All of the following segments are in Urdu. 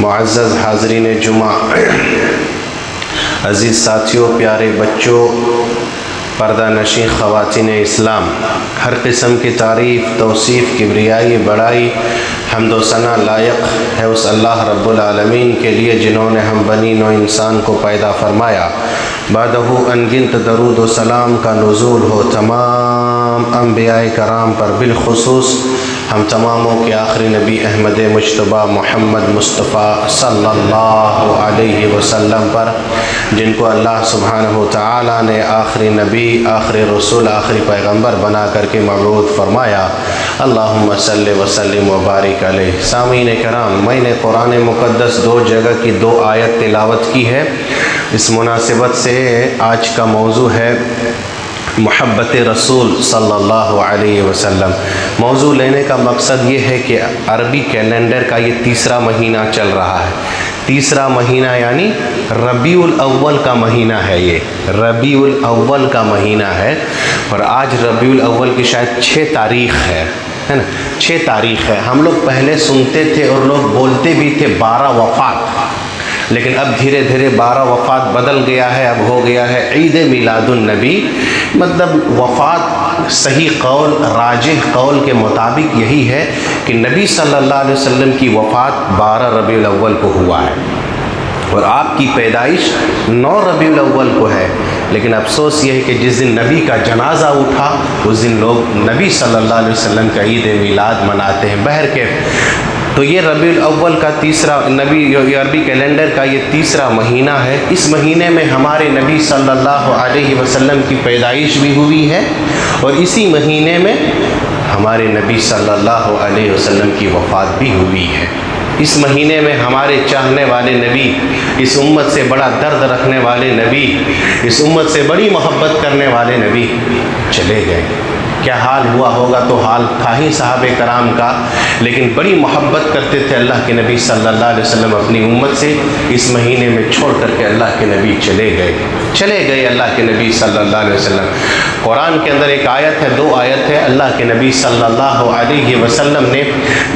معزز حاضرین جمعہ، عزیز ساتھیوں، پیارے بچوں، پردہ نشین خواتین اسلام، ہر قسم کی تعریف، توصیف، کبریائی، بڑائی، حمد و ثنا لائق ہے اس اللہ رب العالمین کے لیے جنہوں نے ہم بنی نوع انسان کو پیدا فرمایا۔ بعدہ انگنت درود و سلام کا نزول ہو تمام انبیاء کرام پر، بالخصوص ہم تماموں کے آخری نبی احمد مجتبیٰ محمد مصطفیٰ صلی اللہ علیہ وسلم پر، جن کو اللہ سبحانہ وتعالی نے آخری نبی، آخری رسول، آخری پیغمبر بنا کر کے مبعوث فرمایا۔ اللہم صلی وسلم وبارک علیہ۔ سامعین کرام، میں نے قرآن مقدس 2 جگہ کی 2 آیت تلاوت کی ہے۔ اس مناسبت سے آج کا موضوع ہے محبت رسول صلی اللہ علیہ وسلم۔ موضوع لینے کا مقصد یہ ہے کہ عربی کیلنڈر کا یہ 3را مہینہ چل رہا ہے۔ 3را مہینہ یعنی ربیع الاول کا مہینہ ہے، یہ ربیع الاول کا مہینہ ہے، اور آج ربیع الاول کی شاید 6 تاریخ ہے نا، 6 تاریخ ہے۔ ہم لوگ پہلے سنتے تھے اور لوگ بولتے بھی تھے 12 وفات، لیکن اب دھیرے دھیرے 12 وفات بدل گیا ہے، اب ہو گیا ہے عید میلاد النبی۔ مطلب وفات صحیح قول، راجح قول کے مطابق یہی ہے کہ نبی صلی اللہ علیہ وسلم کی وفات 12 ربیع الاول کو ہوا ہے، اور آپ کی پیدائش 9 ربیع الاول کو ہے۔ لیکن افسوس یہ ہے کہ جس دن نبی کا جنازہ اٹھا اس دن لوگ نبی صلی اللہ علیہ وسلم کا عید میلاد مناتے ہیں۔ بہر کے تو یہ ربیع الاول کا 3را عربی کیلنڈر کا یہ 3را مہینہ ہے۔ اس مہینے میں ہمارے نبی صلی اللہ علیہ وسلم کی پیدائش بھی ہوئی ہے، اور اسی مہینے میں ہمارے نبی صلی اللہ علیہ وسلم کی وفات بھی ہوئی ہے۔ اس مہینے میں ہمارے چاہنے والے نبی، اس امت سے بڑا درد رکھنے والے نبی، اس امت سے بڑی محبت کرنے والے نبی چلے گئے۔ کیا حال ہوا ہوگا؟ تو حال تھا ہی صحابہ کرام کا، لیکن بڑی محبت کرتے تھے اللہ کے نبی صلی اللہ علیہ وسلم اپنی امت سے۔ اس مہینے میں چھوڑ کر کے اللہ کے نبی چلے گئے اللہ کے نبی صلی اللہ علیہ وسلم۔ قرآن کے اندر ایک آیت ہے، 2 آیت ہے۔ اللہ کے نبی صلی اللہ علیہ وسلم نے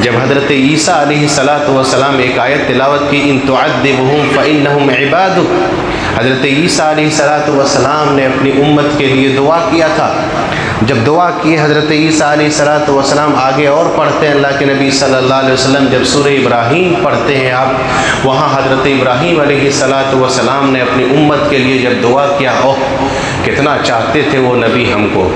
جب حضرت عیسیٰ علیہ السلام ایک آیت تلاوت کی، ان تعذبهم فإنهم عبادک، حضرت عیسیٰ علیہ السلام نے اپنی امت کے لیے دعا کیا تھا۔ جب دعا کی حضرت عیسیٰ علیہ السلام آگے اور پڑھتے ہیں اللہ کے نبی صلی اللہ علیہ وسلم، جب سورہ ابراہیم پڑھتے ہیں آپ، وہاں حضرت ابراہیم علیہ السلام نے اپنی امت کے لیے جب دعا کیا، کتنا چاہتے تھے وہ نبی ہم کو،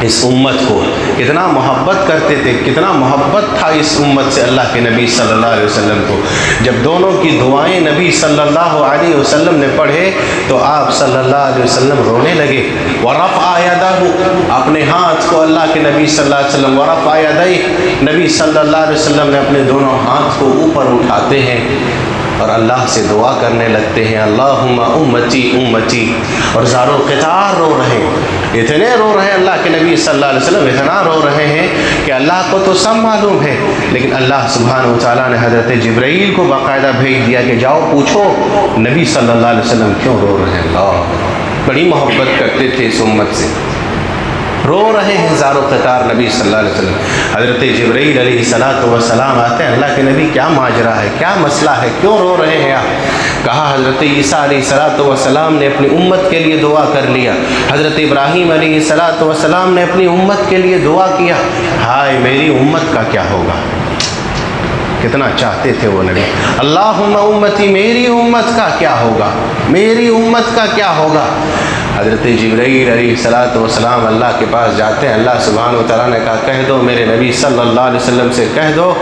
اس امت کو کتنا محبت کرتے تھے، کتنا محبت تھا اس امت سے اللہ کے نبی صلی اللہ علیہ وسلم کو۔ جب دونوں کی دعائیں نبی صلی اللہ علیہ وسلم نے پڑھے تو آپ صلی اللہ علیہ وسلم رونے لگے۔ وَرَفْعَ يَدَهُ، اپنے ہاتھ کو اللہ کے نبی صلی اللہ علیہ وسلم، وَرَفْعَ يَدَيْهِ، نبی صلی اللہ علیہ وسلم نے اپنے دونوں ہاتھ کو اوپر اٹھاتے ہیں اور اللہ سے دعا کرنے لگتے ہیں، اللہم امتی امتی، اور زار و قطار رو رہے ہیں، اتنے رو رہے ہیں اللہ کے نبی صلی اللہ علیہ وسلم، اتنا رو رہے ہیں کہ اللہ کو تو سب معلوم ہے، لیکن اللہ سبحانہ وتعالیٰ نے حضرت جبرائیل کو باقاعدہ بھیج دیا کہ جاؤ پوچھو نبی صلی اللہ علیہ وسلم کیوں رو رہے ہیں۔ بڑی محبت کرتے تھے اس امت سے، رو رہے ہیں زار و قطار نبی صلی اللہ علیہ وسلم۔ حضرت جبرائیل علیہ السلام آتے ہیں، اللہ کے نبی کیا ماجرا ہے، کیا مسئلہ ہے، کیوں رو رہے ہیں آپ؟ کہا حضرت عیسیٰ علیہ السلام نے اپنی امت کے لیے دعا کر لیا، حضرت ابراہیم علیہ السلام نے اپنی امت کے لیے دعا کیا، ہائے میری امت کا کیا ہوگا؟ کتنا چاہتے تھے وہ نبی، اللہم امتی، میری امت کا کیا ہوگا، میری امت کا کیا ہوگا؟ حضرت جبرائیل علیہ السلام اللہ کے پاس جاتے ہیں، اللہ سبحانہ وتعالیٰ نے کہا کہہ دو میرے نبی صلی اللہ علیہ وسلم سے، کہہ دو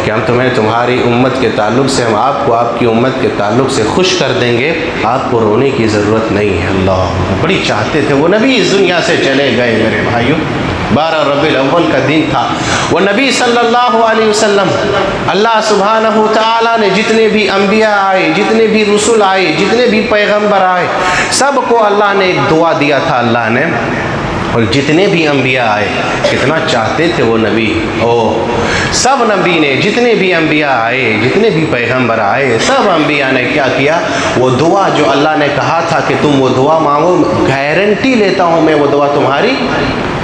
کہ ہم تمہیں تمہاری امت کے تعلق سے، ہم آپ کو آپ کی امت کے تعلق سے خوش کر دیں گے، آپ کو رونے کی ضرورت نہیں ہے۔ اللہ، بڑی چاہتے تھے وہ نبی اس دنیا سے چلے گئے میرے بھائیوں۔ 12 ربیع الاول کا دن تھا، وہ نبی صلی اللہ علیہ وسلم، اللہ سبحانہ وتعالیٰ نے جتنے بھی انبیاء آئے، جتنے بھی رسول آئے، جتنے بھی پیغمبر آئے، سب کو اللہ نے ایک دعا دیا تھا اللہ نے، اور جتنے بھی انبیاء آئے کتنا چاہتے تھے وہ نبی، سب نبی نے، جتنے بھی انبیاء آئے، جتنے بھی پیغمبر آئے، سب انبیاء نے کیا کیا؟ وہ دعا جو اللہ نے کہا تھا کہ تم وہ دعا مانگو، گارنٹی لیتا ہوں میں وہ دعا تمہاری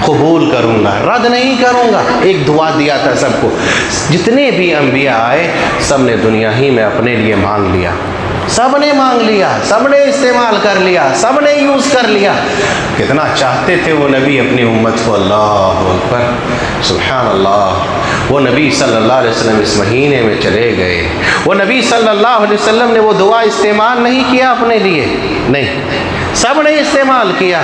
قبول کروں گا، رد نہیں کروں گا۔ ایک دعا دیا تھا سب کو، جتنے بھی انبیاء آئے سب نے دنیا ہی میں اپنے لیے مانگ لیا، سب نے مانگ لیا، سب نے استعمال کر لیا، سب نے یوز کر لیا۔ کتنا چاہتے تھے وہ نبی اپنی امت کو، اللہ اکبر سبحان اللہ۔ وہ نبی صلی اللہ علیہ وسلم اس مہینے میں چلے گئے، وہ نبی صلی اللہ علیہ وسلم نے وہ دعا استعمال نہیں کیا اپنے لیے، نہیں، سب نے استعمال کیا،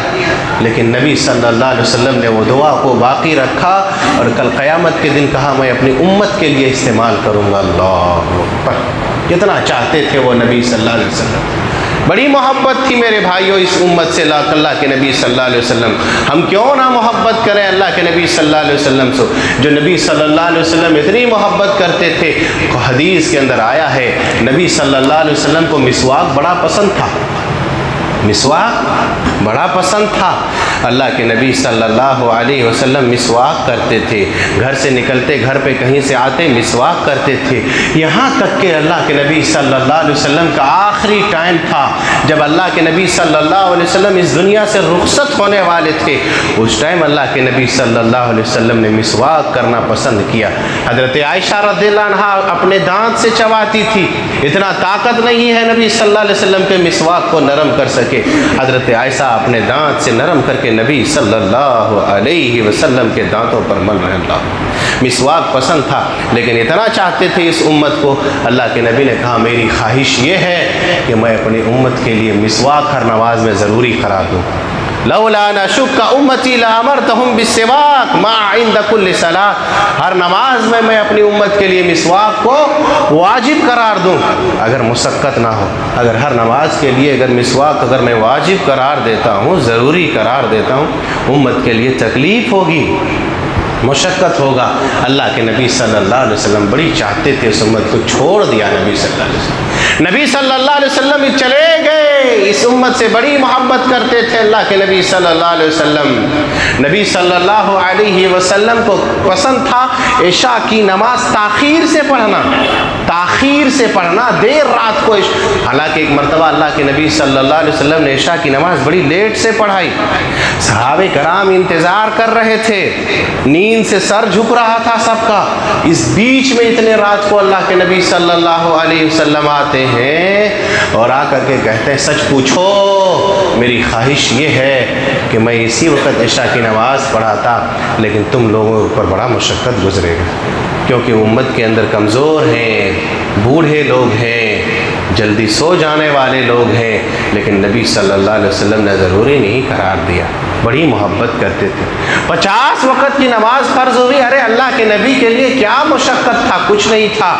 لیکن نبی صلی اللہ علیہ وسلم نے وہ دعا کو باقی رکھا اور کل قیامت کے دن کہا میں اپنی امت کے لیے استعمال کروں گا، اللہ اکبر۔ کتنا چاہتے تھے وہ نبی صلی اللہ علیہ وسلم، بڑی محبت تھی میرے بھائیوں اس امت سے، اللہ کے نبی صلی اللہ علیہ وسلم۔ ہم کیوں نہ محبت کریں اللہ کے نبی صلی اللہ علیہ وسلم سے، جو نبی صلی اللہ علیہ وسلم اتنی محبت کرتے تھے۔ حدیث کے اندر آیا ہے نبی صلی اللہ علیہ وسلم کو مسواک بڑا پسند تھا، مسواک بڑا پسند تھا۔ اللہ کے نبی صلی اللہ علیہ وسلم مسواک کرتے تھے، گھر سے نکلتے، گھر پہ کہیں سے آتے مسواک کرتے تھے، یہاں تک کہ اللہ کے نبی صلی اللہ علیہ وسلم کا آخری ٹائم تھا جب اللہ کے نبی صلی اللہ علیہ وسلم اس دنیا سے رخصت ہونے والے تھے، اس ٹائم اللہ کے نبی صلی اللہ علیہ وسلم نے مسواک کرنا پسند کیا۔ حضرت عائشہ رضی اللہ عنہا اپنے دانت سے چباتی تھی، اتنا طاقت نہیں ہے نبی صلی اللہ علیہ وسلم کے مسواک کو نرم کر سکے، حضرت عائشہ اپنے دانت سے نرم کر کے نبی صلی اللہ علیہ وسلم کے دانتوں پر مل رہے۔ اللہ مسواک پسند تھا، لیکن اتنا چاہتے تھے اس امت کو، اللہ کے نبی نے کہا میری خواہش یہ ہے کہ میں اپنی امت کے لیے مسواک ہر نماز میں ضروری قرار دوں۔ لولا نشک امتی لامرتہم بالسواک ما عند کل صلاۃ، ہر نماز میں اپنی امت کے لیے مسواک کو واجب قرار دوں، اگر مشقت نہ ہو، اگر ہر نماز کے لیے اگر مسواک اگر میں واجب قرار دیتا ہوں، ضروری قرار دیتا ہوں، امت کے لیے تکلیف ہوگی، مشقت ہوگا۔ اللہ کے نبی صلی اللہ علیہ وسلم بڑی چاہتے تھے اس امت کو، چھوڑ دیا نبی صلی اللہ علیہ وسلم، نبی صلی اللہ علیہ وسلم چلے گئے، اس امت سے بڑی محبت کرتے تھے اللہ کے نبی صلی اللہ علیہ وسلم۔ نبی صلی اللہ علیہ وسلم کو پسند تھا عشاء کی نماز تاخیر سے پڑھنا، تاخیر سے پڑھنا، دیر رات کو، حالانکہ ایک مرتبہ اللہ کے نبی صلی اللہ علیہ وسلم نے عشاء کی نماز بڑی لیٹ سے پڑھائی، صحابہ کرام انتظار کر رہے تھے، نیند سے سر جھک رہا تھا سب کا، اس بیچ میں اتنے رات کو اللہ کے نبی صلی اللہ علیہ وسلم آتے ہیں اور آ کر کے کہتے ہیں سچ پوچھو میری خواہش یہ ہے کہ میں اسی وقت عشاء کی نماز پڑھاتا، لیکن تم لوگوں کے اوپر بڑا مشقت گزرے گا، کیونکہ امت کے اندر کمزور ہیں، بوڑھے لوگ ہیں، جلدی سو جانے والے لوگ ہیں، لیکن نبی صلی اللہ علیہ وسلم نے ضروری نہیں قرار دیا، بڑی محبت کرتے تھے۔ 50 وقت کی نماز فرض ہوئی، ارے اللہ کے نبی کے لیے کیا مشقت تھا، کچھ نہیں تھا،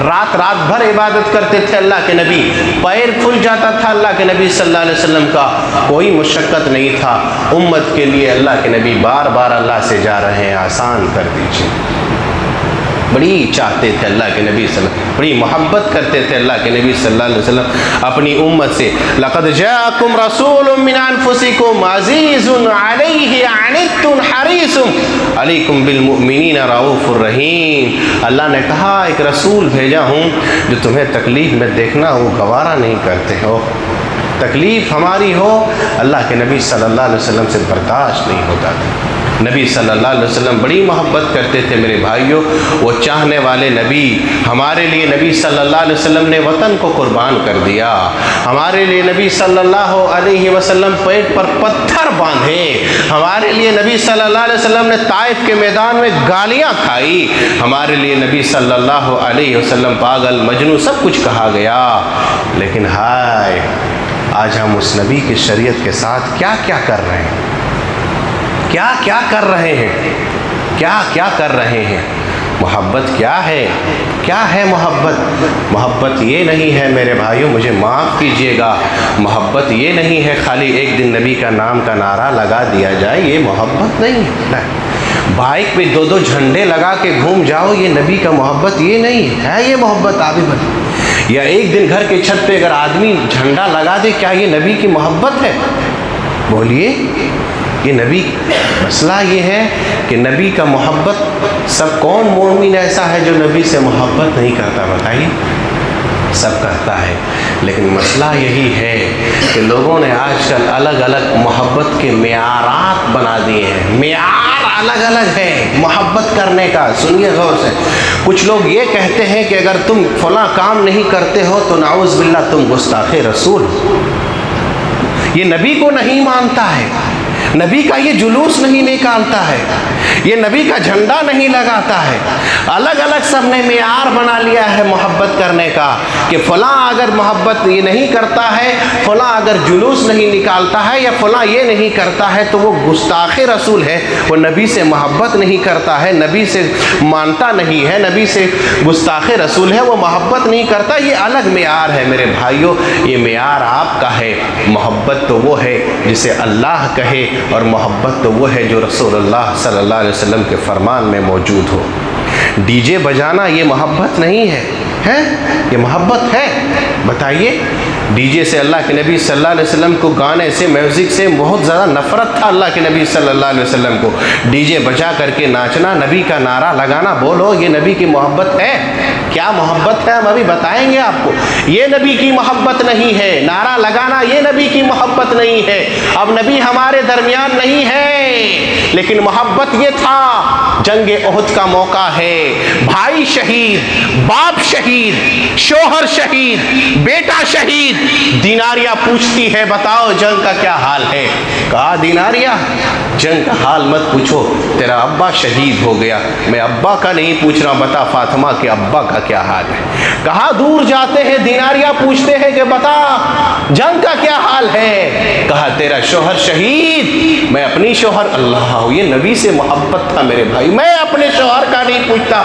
رات بھر عبادت کرتے تھے اللہ کے نبی، پیر کھل جاتا تھا اللہ کے نبی صلی اللہ علیہ وسلم کا، کوئی مشقت نہیں تھا۔ امت کے لیے اللہ کے نبی بار بار اللہ سے جا رہے ہیں آسان کر دیجیے، بڑی چاہتے تھے اللہ کے نبی صلی اللہ علیہ وسلم، بڑی محبت کرتے تھے اللہ کے نبی صلی اللہ علیہ وسلم اپنی امت سے۔ لقد جاءکم رسول من انفسکم عزیز علیہ عنتم حریص علیکم بالمؤمنین رؤوف الرحیم، اللہ نے کہا ایک رسول بھیجا ہوں جو تمہیں تکلیف میں دیکھنا وہ گوارا نہیں کرتے ہو، تکلیف ہماری ہو اللہ کے نبی صلی اللہ علیہ وسلم سے برداشت نہیں ہوتا تھا۔ نبی صلی اللہ علیہ وسلم بڑی محبت کرتے تھے میرے بھائیوں، وہ چاہنے والے نبی، ہمارے لیے نبی صلی اللہ علیہ وسلم نے وطن کو قربان کر دیا، ہمارے لیے نبی صلی اللہ علیہ وسلم پیٹ پر پتھر باندھے، ہمارے لیے نبی صلی اللہ علیہ وسلم نے طائف کے میدان میں گالیاں کھائی، ہمارے لیے نبی صلی اللہ علیہ وسلم پاگل مجنون سب کچھ کہا گیا، لیکن ہائے آج ہم اس نبی کی شریعت کے ساتھ کیا کیا کر رہے ہیں، کیا کیا کر رہے ہیں، کیا کیا کر رہے ہیں۔ محبت کیا ہے، کیا ہے محبت؟ محبت یہ نہیں ہے میرے بھائیوں، مجھے معاف کیجئے گا، محبت یہ نہیں ہے خالی ایک دن نبی کا نام کا نعرہ لگا دیا جائے، یہ محبت نہیں ہے۔ بائک پہ 2 جھنڈے لگا کے گھوم جاؤ، یہ نبی کا محبت یہ نہیں ہے، یہ محبت عابد؟ یا ایک دن گھر کے چھت پہ اگر آدمی جھنڈا لگا دے، کیا یہ نبی کی محبت ہے؟ بولیے، یہ نبی، مسئلہ یہ ہے کہ نبی کا محبت، سب کون مومن ایسا ہے جو نبی سے محبت نہیں کرتا؟ بتائیے، سب کرتا ہے، لیکن مسئلہ یہی ہے کہ لوگوں نے آج کل الگ الگ محبت کے معیارات بنا دیے ہیں، معیار الگ الگ ہے محبت کرنے کا۔ سنیے غور سے، کچھ لوگ یہ کہتے ہیں کہ اگر تم فلاں کام نہیں کرتے ہو تو نعوذ باللہ تم گستاخ رسول ہو، یہ نبی کو نہیں مانتا ہے، نبی کا یہ جلوس نہیں نکالتا ہے، یہ نبی کا جھنڈا نہیں لگاتا ہے۔ الگ الگ سب نے معیار بنا لیا ہے محبت کرنے کا کہ فلاں اگر محبت یہ نہیں کرتا ہے، فلاں اگر جلوس نہیں نکالتا ہے، یا فلاں یہ نہیں کرتا ہے تو وہ گستاخ رسول ہے، وہ نبی سے محبت نہیں کرتا ہے، نبی سے مانتا نہیں ہے، نبی سے گستاخ رسول ہے، وہ محبت نہیں کرتا۔ یہ الگ معیار ہے میرے بھائیوں، یہ معیار آپ کا ہے۔ محبت تو وہ ہے جسے اللہ کہے، اور محبت تو وہ ہے جو رسول اللہ صلی اللہ علیہ وسلم کے فرمان میں موجود ہو۔ ڈی جے بجانا یہ محبت نہیں ہے، یہ محبت ہے؟ بتائیے، ڈی جے سے اللہ کے نبی صلی اللہ علیہ وسلم کو، گانے سے، میوزک سے بہت زیادہ نفرت تھا اللہ کے نبی صلی اللہ علیہ وسلم کو۔ ڈی جے بجا کر کے ناچنا، نبی کا نعرہ لگانا، بولو یہ نبی کی محبت ہے؟ کیا محبت ہے؟ ہم ابھی بتائیں گے آپ کو۔ یہ نبی کی محبت نہیں ہے، نعرہ لگانا یہ نبی کی محبت نہیں ہے۔ اب نبی ہمارے درمیان نہیں ہے، لیکن محبت یہ تھا۔ جنگ احد کا موقع ہے، بھائی شہید، باپ شہید، شوہر شہید، بیٹا شہید۔ دیناریہ پوچھتی ہے بتاؤ جنگ کا کیا حال ہے؟ کہا دیناریہ جنگ کا حال مت پوچھو، تیرا ابا شہید ہو گیا، میں ابا کا نہیں پوچھ رہا ہوں، بتا فاطمہ کے ابا کا کیا حال ہے؟ کہا دور جاتے ہیں دیناریہ پوچھتے ہیں کہ بتا جنگ کا کیا حال ہے؟ کہا تیرا شوہر شہید، میں اپنی شوہر، اللہ، یہ نبی سے محبت تھا میرے بھائی، میں اپنے شوہر کا نہیں پوچھتا،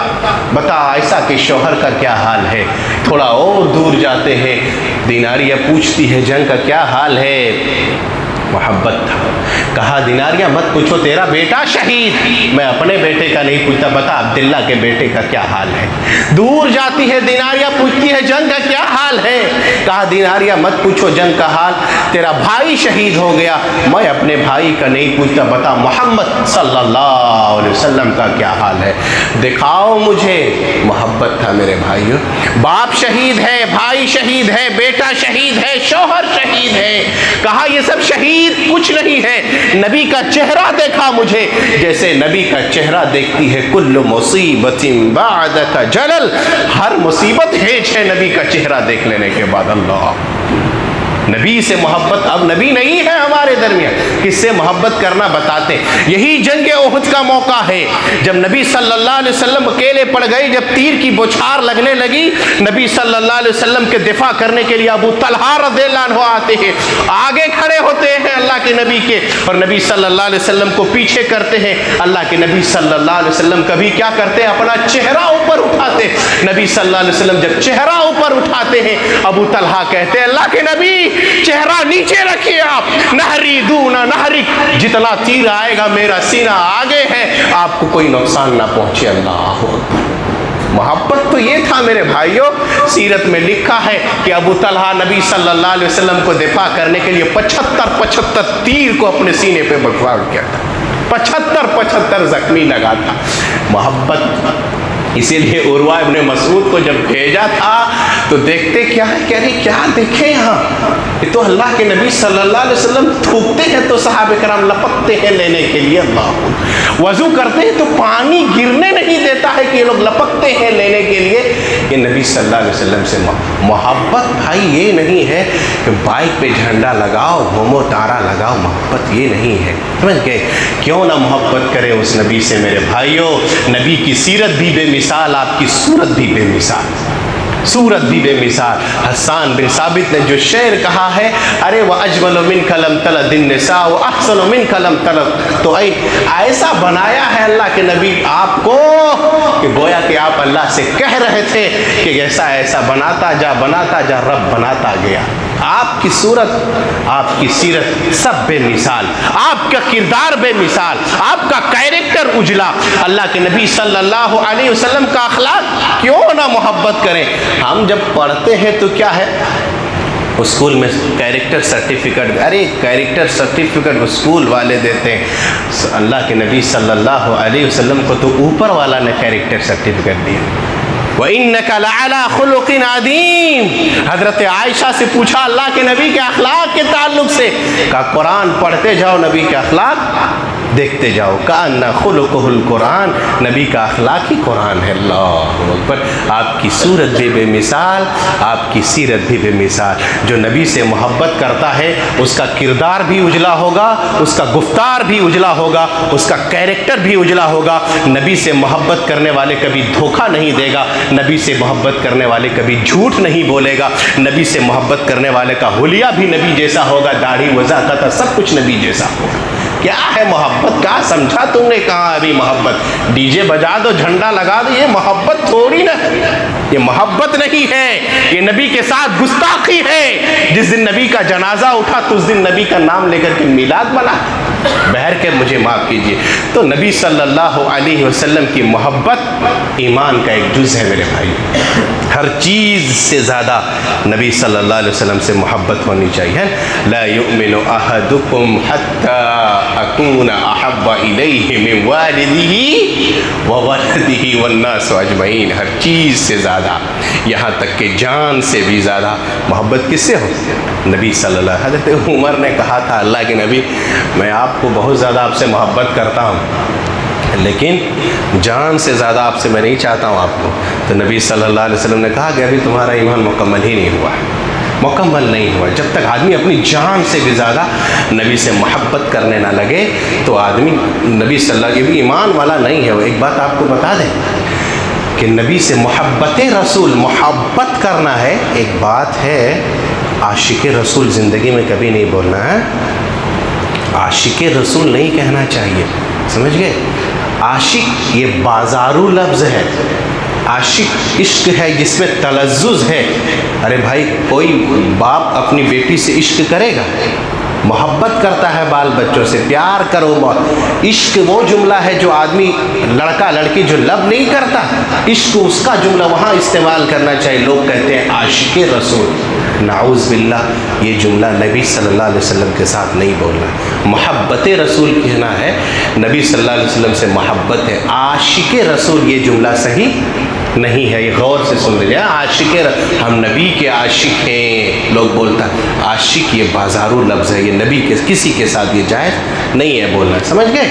بتا ایسا کہ شوہر کا کیا حال ہے؟ تھوڑا اور دور جاتے ہیں، دیناریہ پوچھتی ہے جنگ کا کیا حال ہے؟ محبت تھا۔ کہا دیناریہ مت پوچھو، تیرا بیٹا شہید، میں اپنے بیٹے کا نہیں پوچھتا، بتا عبداللہ کے بیٹے کا کیا حال ہے؟ دور جاتی ہے دیناریہ پوچھتی ہے جنگ کا کیا حال ہے؟ کہا دیناریہ مت پوچھو جنگ کا حال، تیرا بھائی شہید ہو گیا، میں اپنے بھائی کا نہیں پوچھتا، بتا محمد صلی اللہ علیہ وسلم کا کیا حال ہے؟ دکھاؤ مجھے۔ محبت تھا میرے بھائیوں۔ باپ شہید ہے، بھائی شہید ہے، بیٹا شہید ہے، شوہر شہید ہے۔ کہا یہ سب شہید کچھ نہیں ہے، نبی کا چہرہ دیکھا مجھے، جیسے نبی کا چہرہ دیکھتی ہے کل مصیبت بعدک جلل، ہر مصیبت ہیج ہے نبی کا چہرہ دیکھ لینے کے بعد۔ اللہ، نبی سے محبت، اب نبی نہیں ہے ہمارے درمیان، کس سے محبت کرنا بتاتے۔ یہی جنگ احد کا موقع ہے جب نبی صلی اللہ علیہ وسلم اکیلے پڑ گئے، جب تیر کی بوچھار لگنے لگی، نبی صلی اللہ علیہ وسلم کے دفاع کرنے کے لیے ابو طلحہ رضی اللہ عنہ آتے ہیں، آگے کھڑے ہوتے ہیں اللہ کے نبی کے، اور نبی صلی اللہ علیہ وسلم کو پیچھے کرتے ہیں۔ اللہ کے نبی صلی اللہ علیہ وسلم کبھی کیا کرتے ہیں؟ اپنا چہرہ اوپر اٹھاتے۔ نبی صلی اللہ علیہ وسلم جب چہرہ اوپر اٹھاتے ہیں، ابو طلحہ کہتے ہیں اللہ کے نبی چہرہ نیچے رکھیے آپ، نہری دون نہرک، جتنا تیر آئے گا میرا سینہ آگے ہے، آپ کو کوئی نقصان نہ پہنچے۔ اللہ اکبر۔ محبت تو یہ تھا میرے بھائیوں۔ سیرت میں لکھا ہے کہ ابو طلحہ نبی صلی اللہ علیہ وسلم کو دفاع کرنے کے لیے 75 تیر کو اپنے سینے پہ بگھوا کیا تھا، 75 زخمی لگا تھا۔ محبت، اسی لیے عروہ ابن مسعود کو جب بھیجا تھا تو دیکھتے کیا ہے، کہہ رہے کیا دیکھیں یہاں، یہ تو اللہ کے نبی صلی اللہ علیہ وسلم تھوکتے ہیں تو صحابہ کرام لپکتے ہیں لینے کے لیے، اللہ، وضو کرتے ہیں تو پانی گرنے نہیں دیتا ہے کہ یہ لوگ لپکتے ہیں لینے کے لیے۔ یہ نبی صلی اللہ علیہ وسلم سے محبت بھائی یہ نہیں ہے کہ بائک پہ جھنڈا لگاؤ، گھومو تارا لگاؤ، محبت یہ نہیں ہے۔ سمجھ گئے؟ کیوں نہ محبت کرے اس نبی سے میرے بھائیوں۔ نبی کی سیرت بھی بے مثال، آپ کی صورت بھی بے مثال، صورت بھی بے مثال۔ حسان بن ثابت نے جو شعر کہا ہے، ارے وَأَجْمَلُ مِنْكَ لَمْ تَلَدِ النِّسَاءُ وَأَحْسَنُ مِنْكَ لَمْ تَلَدْ، تو ایسا بنایا ہے اللہ کے نبی آپ کو کہ گویا کہ آپ اللہ سے کہہ رہے تھے کہ ایسا ایسا بناتا جا رب بناتا گیا۔ آپ کی صورت، آپ کی سیرت سب بے مثال، آپ کا کردار بے مثال، آپ کا کیریکٹر اجلا۔ اللہ کے نبی صلی اللہ علیہ وسلم کا اخلاق، کیوں نہ محبت کریں۔ ہم جب پڑھتے ہیں تو کیا ہے، اسکول میں کیریکٹر سرٹیفکیٹ، ارے کیریکٹر سرٹیفکیٹ اسکول والے دیتے ہیں، اللہ کے نبی صلی اللہ علیہ وسلم کو تو اوپر والا نے کیریکٹر سرٹیفکیٹ دیا۔ وَإِنَّكَ لَعَلَىٰ خُلُقٍ عَظِيمٍ۔ حضرت عائشہ سے پوچھا اللہ کے نبی کے اخلاق کے تعلق سے، کہا قرآن پڑھتے جاؤ، نبی کے اخلاق دیکھتے جاؤ۔ کأن خلقہ القرآن، نبی کا اخلاق ہی قرآن ہے۔ اللہ اکبر۔ آپ کی صورت بھی بے مثال، آپ کی سیرت بھی بے مثال۔ جو نبی سے محبت کرتا ہے اس کا کردار بھی اجلا ہوگا، اس کا گفتار بھی اجلا ہوگا، اس کا کیریکٹر بھی اجلا ہوگا۔ نبی سے محبت کرنے والے کبھی دھوکہ نہیں دے گا، نبی سے محبت کرنے والے کبھی جھوٹ نہیں بولے گا، نبی سے محبت کرنے والے کا حلیہ بھی نبی جیسا ہوگا، داڑھی وضاحت سب کچھ نبی جیسا ہوگا۔ کیا ہے محبت؟ کیا سمجھا تم نے؟ کہاں ابھی محبت؟ ڈی جے بجا دو، جھنڈا لگا دو، یہ محبت تھوڑی نا، یہ محبت نہیں ہے، یہ نبی کے ساتھ گستاخی ہے۔ جس دن نبی کا جنازہ اٹھا تو اس دن نبی کا نام لے کر کے میلاد منا، بہر کے مجھے معاف کیجیے۔ تو نبی صلی اللہ علیہ وسلم کی محبت ایمان کا ایک جز ہے میرے بھائی۔ ہر چیز سے زیادہ نبی صلی اللہ علیہ وسلم سے محبت ہونی چاہیے۔ لا یؤمن احدکم حتی اکون احب الیہ من والدہ وولدہ والناس اجمعین۔ ہر چیز سے زیادہ، یہاں تک کہ جان سے بھی زیادہ محبت کس سے ہو؟ نبی صلی اللہ علیہ وسلم۔ حضرت عمر نے کہا تھا اللہ کے نبی میں آپ کو بہت زیادہ آپ سے محبت کرتا ہوں، لیکن جان سے زیادہ آپ سے میں نہیں چاہتا ہوں آپ کو۔ تو نبی صلی اللہ علیہ وسلم نے کہا کہ ابھی تمہارا ایمان مکمل ہی نہیں ہوا، مکمل نہیں ہوا۔ جب تک آدمی اپنی جان سے بھی زیادہ نبی سے محبت کرنے نہ لگے تو آدمی نبی صلی اللہ علیہ وسلم ایمان والا نہیں ہے۔ وہ ایک بات آپ کو بتا دیں کہ نبی سے محبت رسول، محبت کرنا ہے ایک بات ہے، عاشق رسول زندگی میں کبھی نہیں بولنا ہے۔ عاشق رسول نہیں کہنا چاہیے، سمجھ گئے؟ عاشق یہ بازارو لفظ ہے، عاشق عشق ہے جس میں تلذذ ہے۔ ارے بھائی کوئی باپ اپنی بیٹی سے عشق کرے گا؟ محبت کرتا ہے بال بچوں سے، پیار کرو۔ عشق وہ جملہ ہے جو آدمی لڑکا لڑکی جو لب نہیں کرتا، عشق اس کا جملہ وہاں استعمال کرنا چاہیے۔ لوگ کہتے ہیں عاشق رسول، نعوذ باللہ، یہ جملہ نبی صلی اللہ علیہ وسلم کے ساتھ نہیں بولنا۔ محبت رسول کہنا ہے، نبی صلی اللہ علیہ وسلم سے محبت ہے۔ عاشق رسول یہ جملہ صحیح نہیں ہے، یہ غور سے سن لیجیے۔ عاشق ہم نبی کے عاشق ہیں لوگ بولتا ہے، عاشق یہ بازارو لفظ ہے، یہ نبی کے کسی کے ساتھ یہ جائز نہیں ہے بولنا، سمجھ گئے؟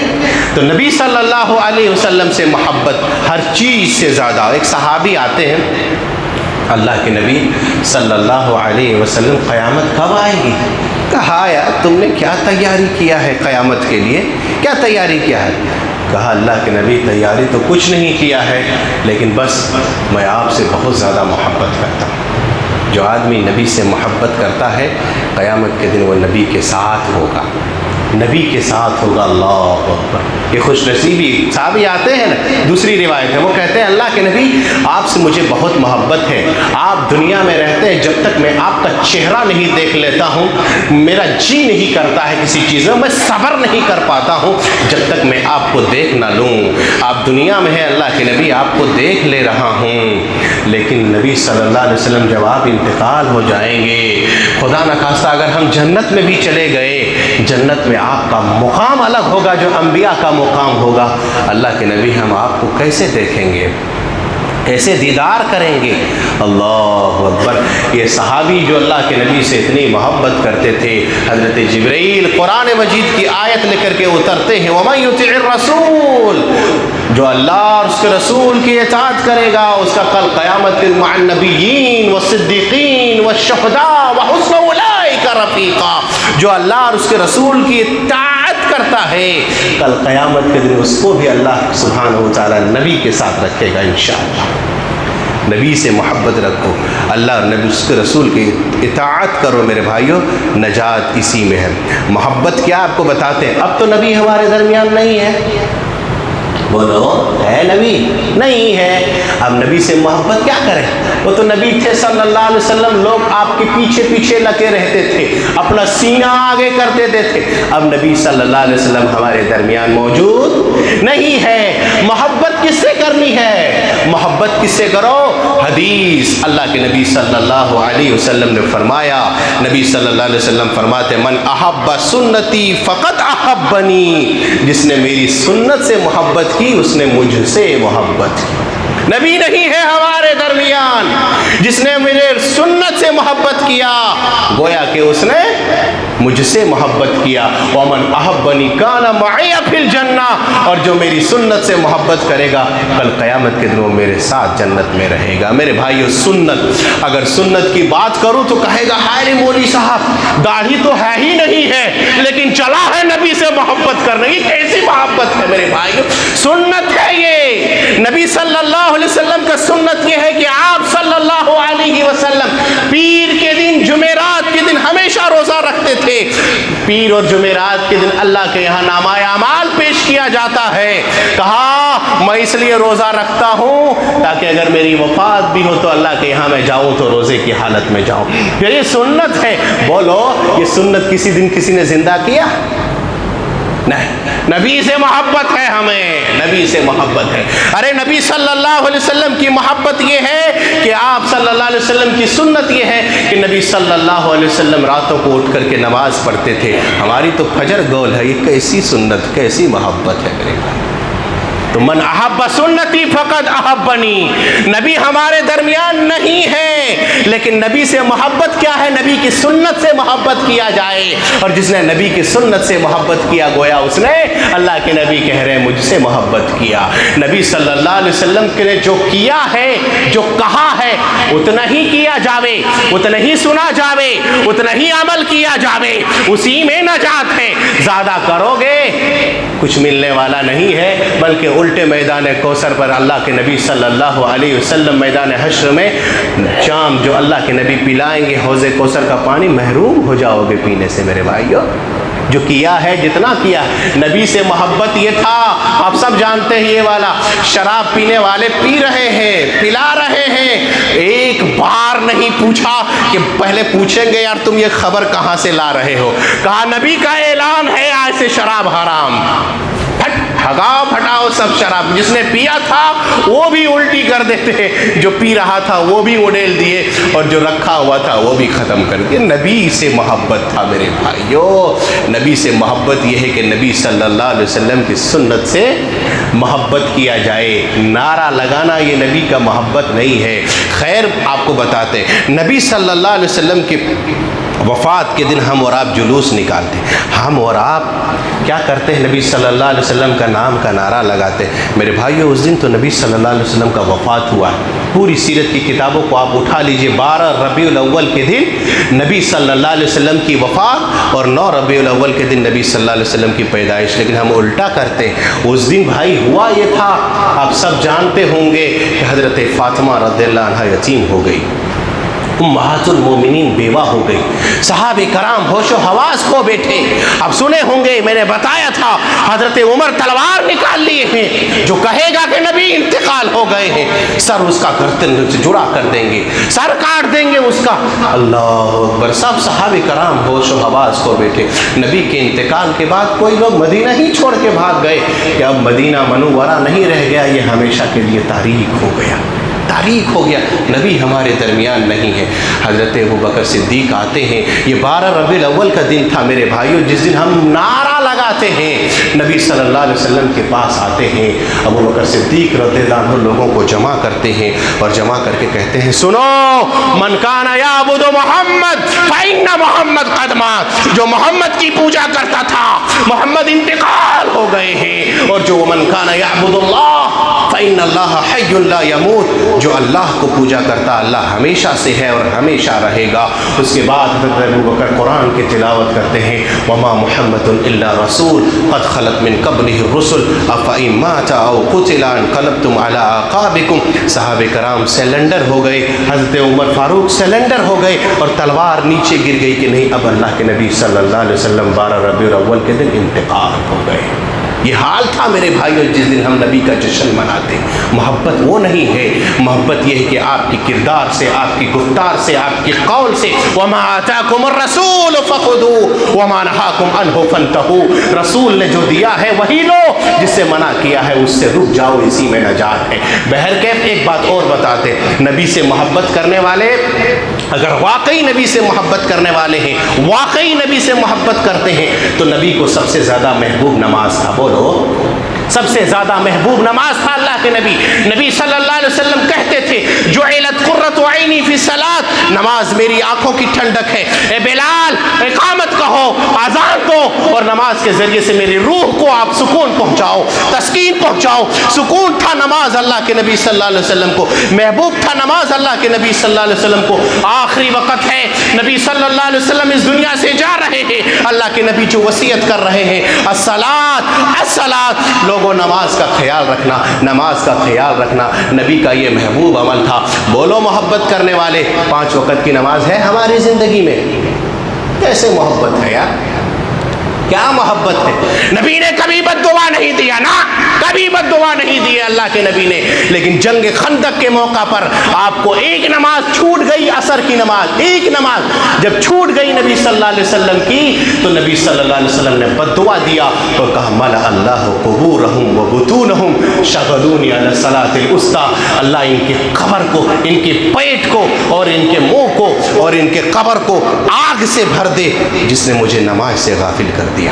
تو نبی صلی اللہ علیہ وسلم سے محبت ہر چیز سے زیادہ۔ ایک صحابی آتے ہیں، اللہ کے نبی صلی اللہ علیہ وسلم قیامت کب آئے گی؟ کہا یار تم نے کیا تیاری کیا ہے قیامت کے لیے؟ کیا تیاری کیا ہے؟ کہا اللہ کے نبی تیاری تو کچھ نہیں کیا ہے، لیکن بس میں آپ سے بہت زیادہ محبت کرتا ہوں۔ جو آدمی نبی سے محبت کرتا ہے قیامت کے دن وہ نبی کے ساتھ ہوگا، نبی کے ساتھ ہوگا۔ اللہ اکبر۔ یہ خوش نصیبی صحابی آتے ہیں نا، دوسری روایت ہے، وہ کہتے ہیں اللہ کے نبی آپ سے مجھے بہت محبت ہے، آپ دنیا میں رہتے ہیں، جب تک میں آپ کا چہرہ نہیں دیکھ لیتا ہوں میرا جی نہیں کرتا ہے کسی چیز میں صبر نہیں کر پاتا ہوں جب تک میں آپ کو دیکھ نہ لوں۔ آپ دنیا میں ہیں اللہ کے نبی، آپ کو دیکھ لے رہا ہوں، لیکن نبی صلی اللہ علیہ وسلم جب آپ انتقال ہو جائیں گے، خدا نخواستہ اگر ہم جنت میں بھی چلے گئے، جنت میں آپ کا مقام الگ ہوگا جو انبیاء کا مقام ہوگا۔ اللہ کے نبی ہم آپ کو کیسے دیکھیں گے، کیسے دیدار کریں گے؟ اللہ اکبر۔ یہ صحابی جو اللہ کے نبی سے اتنی محبت کرتے تھے، حضرت جبرائیل قرآن مجید کی آیت لے کر کے اترتے ہیں، وَمَن يُطِعِ الرَّسُولَ، جو اللہ اور اس کے رسول کی اطاعت کرے گا اس کا کل قیامت کے مع النبیین والصدیقین والشہداء وحسن اولئک رفیقا، جو اللہ اور اس کے رسول کی اطاعت کرتا ہے کل قیامت کے دن اس کو بھی اللہ سبحانہ و تعالی نبی کے ساتھ رکھے گا انشاءاللہ۔ نبی سے محبت رکھو، اللہ اور نبی اس کے رسول کی اطاعت کرو میرے بھائیوں، نجات اسی میں ہے۔ محبت کیا آپ کو بتاتے ہیں۔ اب تو نبی ہمارے درمیان نہیں ہے، بولو ہے نبی نہیں ہے، اب نبی سے محبت کیا کریں؟ وہ تو نبی تھے صلی اللہ علیہ وسلم، لوگ آپ کے پیچھے پیچھے لگے رہتے تھے، اپنا سینہ آگے کر دیتے تھے۔ اب نبی صلی اللہ علیہ وسلم ہمارے درمیان موجود نہیں ہے۔ محبت کس سے کرنی ہے؟ محبت کس سے کرو؟ حدیث اللہ کے نبی صلی اللہ علیہ وسلم نے فرمایا، نبی صلی اللہ علیہ وسلم فرماتے من احب سنتی فقط احبنی، جس نے میری سنت سے محبت کی اس نے مجھ سے محبت کی۔ نبی نہیں ہے ہمارے درمیان جس نے مجھے سنت سے محبت کیا گویا کہ اس نے مجھ سے محبت کیا. ومن احبنی کان معی فی الجنہ, اور جو میری سنت سے محبت کرے گا کل قیامت کے دن وہ میرے ساتھ جنت میں رہے گا. میرے بھائیو سنت, اگر سنت کی بات کروں تو کہے گا ہائے مولوی صاحب داڑھی تو ہے ہی نہیں ہے لیکن چلا ہے نبی سے محبت کرنے کی. کیسی محبت ہے میرے بھائیو؟ سنت ہے یہ. نبی صلی اللہ علیہ وسلم کا سنت یہ ہے کہ آپ صلی اللہ علیہ وسلم پیر کے دن جمعرات کے دن ہمیشہ روزہ رکھتے تھے. پیر اور جمعرات کے دن اللہ کے یہاں نامہ اعمال پیش کیا جاتا ہے. کہا میں اس لیے روزہ رکھتا ہوں تاکہ اگر میری وفات بھی ہو تو اللہ کے یہاں میں جاؤں تو روزے کی حالت میں جاؤں. یہ سنت ہے. بولو یہ سنت کسی دن کسی نے زندہ کیا؟ نہیں. نبی سے محبت ہے, ہمیں نبی سے محبت ہے. ارے نبی صلی اللہ علیہ وسلم کی محبت یہ ہے کہ آپ صلی اللہ علیہ وسلم کی سنت یہ ہے کہ نبی صلی اللہ علیہ وسلم راتوں کو اٹھ کر کے نماز پڑھتے تھے. ہماری تو فجر گول ہے. یہ کیسی سنت, کیسی محبت ہے میرے بھائی. تو من احب سنتی فقد احبنی. نبی ہمارے درمیان نہیں ہے لیکن نبی سے محبت کیا ہے؟ نبی کی سنت سے محبت کیا جائے. اور جس نے نبی کی سنت سے محبت کیا گویا اس نے اللہ کے نبی کہہ رہے ہیں مجھ سے محبت کیا. نبی صلی اللہ علیہ وسلم نے جو کیا ہے, جو کہا ہے اتنا ہی کیا جاوے, اتنا ہی سنا جاوے, اتنا ہی عمل کیا جاوے. اسی میں نجات ہے. زیادہ کرو گے کچھ ملنے والا نہیں ہے بلکہ الٹے میدان کوثر پر اللہ کے نبی صلی اللہ علیہ وسلم میدان حشر میں جام جو اللہ کے نبی پلائیں گے حوض کوثر کا پانی, محروم ہو جاؤ گے پینے سے میرے بھائیو. جو کیا ہے جتنا کیا. نبی سے محبت یہ تھا, آپ سب جانتے ہیں یہ والا شراب پینے والے پی رہے ہیں, پلا رہے ہیں, ایک بار نہیں پوچھا کہ پہلے پوچھیں گے یار تم یہ خبر کہاں سے لا رہے ہو. کہا نبی کا اعلان ہے آج سے شراب حرام. بھگاؤ پھٹاؤ سب شراب. جس نے پیا تھا وہ بھی الٹی کر دیتے, جو پی رہا تھا وہ بھی اڈیل دیے, اور جو رکھا ہوا تھا وہ بھی ختم کر دیے. نبی سے محبت تھا میرے بھائیو. نبی سے محبت یہ ہے کہ نبی صلی اللہ علیہ وسلم کی سنت سے محبت کیا جائے. نعرہ لگانا یہ نبی کا محبت نہیں ہے. خیر آپ کو بتاتے نبی صلی اللہ علیہ وسلم کی وفات کے دن ہم اور آپ جلوس نکالتے. ہم اور آپ کیا کرتے ہیں؟ نبی صلی اللہ علیہ وسلم کا نام کا نعرہ لگاتے. میرے بھائیو اس دن تو نبی صلی اللہ علیہ وسلم کا وفات ہوا ہے. پوری سیرت کی کتابوں کو آپ اٹھا لیجئے. 12 ربیع الاول کے دن نبی صلی اللہ علیہ وسلم کی وفات اور 9 ربیع الاول کے دن نبی صلی اللہ علیہ وسلم کی پیدائش. لیکن ہم الٹا کرتے ہیں. اس دن بھائی ہوا یہ تھا, آپ سب جانتے ہوں گے کہ حضرت فاطمہ رضی اللہ عنہا یتیم ہو گئی, امہات المومنین بیوہ ہو گئی, صحابہ کرام ہوش و حواس کھو بیٹھے. اب سنے ہوں گے میں نے بتایا تھا حضرت عمر تلوار نکال لیے ہیں. جو کہے گا کہ نبی انتقال ہو گئے ہیں سر اس کا گردن سے جڑا کر دیں گے, سر کاٹ دیں گے اس کا. اللہ اکبر. سب صحابہ کرام ہوش و حواس کھو بیٹھے. نبی کے انتقال کے بعد کوئی لوگ مدینہ ہی چھوڑ کے بھاگ گئے کہ اب مدینہ منورہ نہیں رہ گیا, یہ ہمیشہ کے لیے تاریخ ہو گیا, تاریخ ہو گیا. نبی ہمارے درمیان نہیں ہے. حضرت ابوبکر صدیق آتے ہیں. یہ 12 ربیع الاول کا دن تھا میرے بھائیوں جس دن ہم نعرہ لگاتے ہیں. نبی صلی اللہ علیہ وسلم کے پاس آتے ہیں. ابوبکر صدیق رضی اللہ عنہ لوگوں کو جمع کرتے ہیں اور جمع کر کے کہتے ہیں سنو, من کان یعبد محمد فإن محمد قد مات. جو محمد کی پوجا کرتا تھا محمد انتقال ہو گئے ہیں. اور جو من کان یعبد اللہ فإن اللہ حی لا یموت. جو اللہ کو پوجا کرتا اللہ ہمیشہ سے ہے اور ہمیشہ رہے گا. اس کے بعد حضرت ابوبکر قرآن کی تلاوت کرتے ہیں وما محمد الا رسول قد خلت من قبلہ الرسل افإن مات او قتل انقلبتم علی اعقابکم. صحابہ کرام سیلنڈر ہو گئے. حضرت عمر فاروق سیلنڈر ہو گئے اور تلوار نیچے گر گئی کہ نہیں اب اللہ کے نبی صلی اللہ علیہ وسلم 12 ربیع الاول کے دن انتقال ہو گئے. یہ حال تھا میرے بھائیوں جس دن ہم نبی کا جشن مناتے. محبت وہ نہیں ہے. محبت یہ ہے کہ آپ کی کردار سے, آپ کی گفتار سے, آپ کی قول سے وما آتاکم الرسول فخذوہ وما نہاکم عنہ فانتہوا. رسول نے جو دیا ہے وہی لو, جس سے منع کیا ہے اس سے رک جاؤ, اسی میں نجات ہے. بہرکیف ایک بات اور بتاتے, نبی سے محبت کرنے والے اگر واقعی نبی سے محبت کرنے والے ہیں, واقعی نبی سے محبت کرتے ہیں تو نبی کو سب سے زیادہ محبوب نماز تھا. بولو کرو. سب سے زیادہ محبوب نماز تھا اللہ کے نبی صلی اللہ علیہ وسلم کہتے تھے جعلت قرۃ عینی فی الصلاۃ، نماز میری آنکھوں کی ٹھنڈک ہے. اے بلال اقامت کہو، آذان دو، اور نماز کے ذریعے سے میری روح کو آپ سکون پہنچاؤ، تسکین پہنچاؤ. سکون تھا نماز اللہ کے نبی صلی اللہ علیہ وسلم کو، محبوب تھا نماز اللہ کے نبی صلی اللہ علیہ وسلم کو. آخری وقت ہے، نبی صلی اللہ علیہ وسلم اس دنیا سے جا رہے ہیں، اللہ کے نبی جو وصیت کر رہے ہیں الصلاۃ الصلاۃ. لوگوں نماز کا خیال رکھنا، نماز کا خیال رکھنا نبی کا یہ محبوب عمل تھا. بولو محبت کرنے والے، 5 وقت کی نماز ہے ہماری زندگی میں؟ کیسے محبت ہے یار، کیا محبت ہے. نبی نے کبھی بد دعا نہیں دیا نا، کبھی بد دعا نہیں دی اللہ کے نبی نے. لیکن جنگ خندق کے موقع پر آپ کو ایک نماز چھوٹ گئی، عصر کی نماز، ایک نماز جب چھوٹ گئی نبی صلی اللہ علیہ وسلم کی، تو نبی صلی اللہ علیہ وسلم نے بد دعا دیا اور کہا ملأ اللہ قبورہم وبطونہم شغلونی علی الصلاۃ الوسطی. اللہ ان کی قبر کو، ان کے پیٹ کو اور ان کے منہ کو اور ان کے قبر کو آگ سے بھر دے جس نے مجھے نماز سے غافل کر دیا.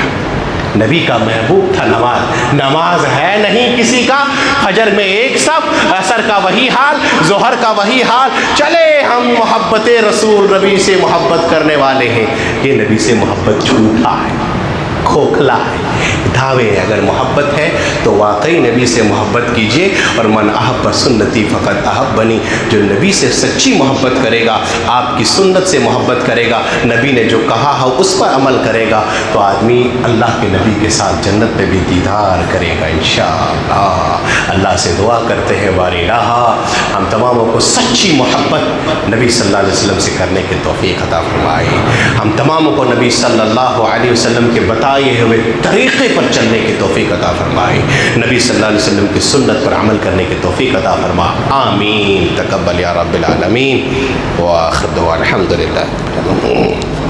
نبی کا محبوب تھا نماز. نماز ہے نہیں کسی کا، فجر میں ایک صف، عصر کا وہی حال، ظہر کا وہی حال. چلے ہم محبت رسول نبی سے محبت کرنے والے ہیں. یہ نبی سے محبت جھوٹا ہے، کھوکھلا ہے. دعوے اگر محبت ہے تو واقعی نبی سے محبت کیجئے. اور من احب سنتی فقط احبنی، جو نبی سے سچی محبت کرے گا، آپ کی سنت سے محبت کرے گا، نبی نے جو کہا ہے اس پر عمل کرے گا، تو آدمی اللہ کے نبی کے ساتھ جنت میں بھی دیدار کرے گا انشاءاللہ. اللہ سے دعا کرتے ہیں باری الہ ہم تماموں کو سچی محبت نبی صلی اللہ علیہ وسلم سے کرنے کی توفیق عطا فرمائے. ہم تماموں کو نبی صلی اللہ علیہ وسلم کے بتائے ہوئے طریقے پر چلنے کی توفیق عطا فرمائے. نبی صلی اللہ علیہ وسلم کی سنت پر عمل کرنے کی توفیق عطا فرما. آمین. تقبل یا رب العالمین. وآخر دعوانا الحمدللہ.